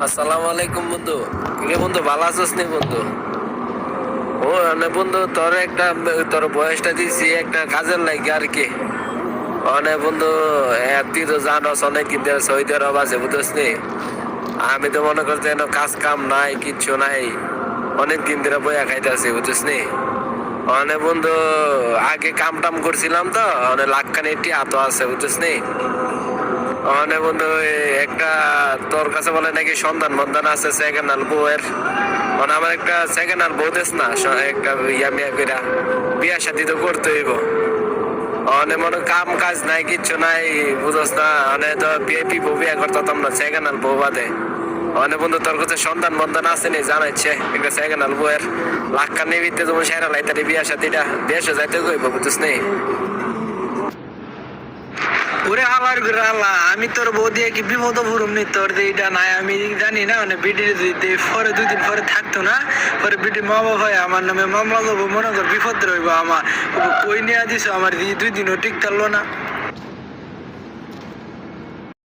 আসসালামু আলাইকুম বন্ধু। কিরে বন্ধু, ভালো আছিস নি বন্ধু? ও মানে বন্ধু, তোর বয়সটা দিছি একটা কাজের লাগে আর কি। মানে বন্ধু, তুই তো জানোস অনেকদিন ধরে সৌদি আরব আছে, বুঝছিস নি? আমি তো মনে করছি যেন কাজ কাম নাই, কিচ্ছু নাই, অনেকদিন ধরে বইয়া খাইতেছি, বুঝছিস নি? মানে বন্ধু, আগে কাম টাম করছিলাম তো, মানে লাখখানি টিয়া তো আছে, বুঝছিস নি? মানে বন্ধু, একটা তোর কাছে বলে নাকি সন্ধান বন্ধান আছে সেকেন্ড হ্যান্ড বউয়ের। মানে আমার একটা সেকেন্ড হ্যান্ড বউ দেশ না, একটা ইয়া মিয়া কইরা বিয়া শাদি তো করতে হইব। মানে মনে কাম কাজ নাই, কিচ্ছু নাই, বুঝস না? মানে তো বিয়ে বউ বিয়া করতাম না, সেকেন্ড হ্যান্ড বউ বাদে। মানে বন্ধু, তোর কাছে সন্ধান বন্ধান আছে নি জানাইছে একটা সেকেন্ড হ্যান্ড বউয়ের লাখখান নিবিতে তুমি সেরা লাইতারি বিয়া শাদিটা দেশে যাইতে কইব, বুঝছিস নি? ওরে হালার ঘুরে হালা, আমি তোর বউ দিয়ে কি বিপদ পুরুম নি? তোর যে এটা নাই আমি জানি না, মানে বিডি যদি পরে 2 দিন পরে থাকতো না, পরে বিডি মা বাবা হয় আমার নামে মামলা দেবো, মনে কর বিপদ রইব আমার। কই নিয়ে দিছ আমার 2 দিনও ঠিক থাকলো না।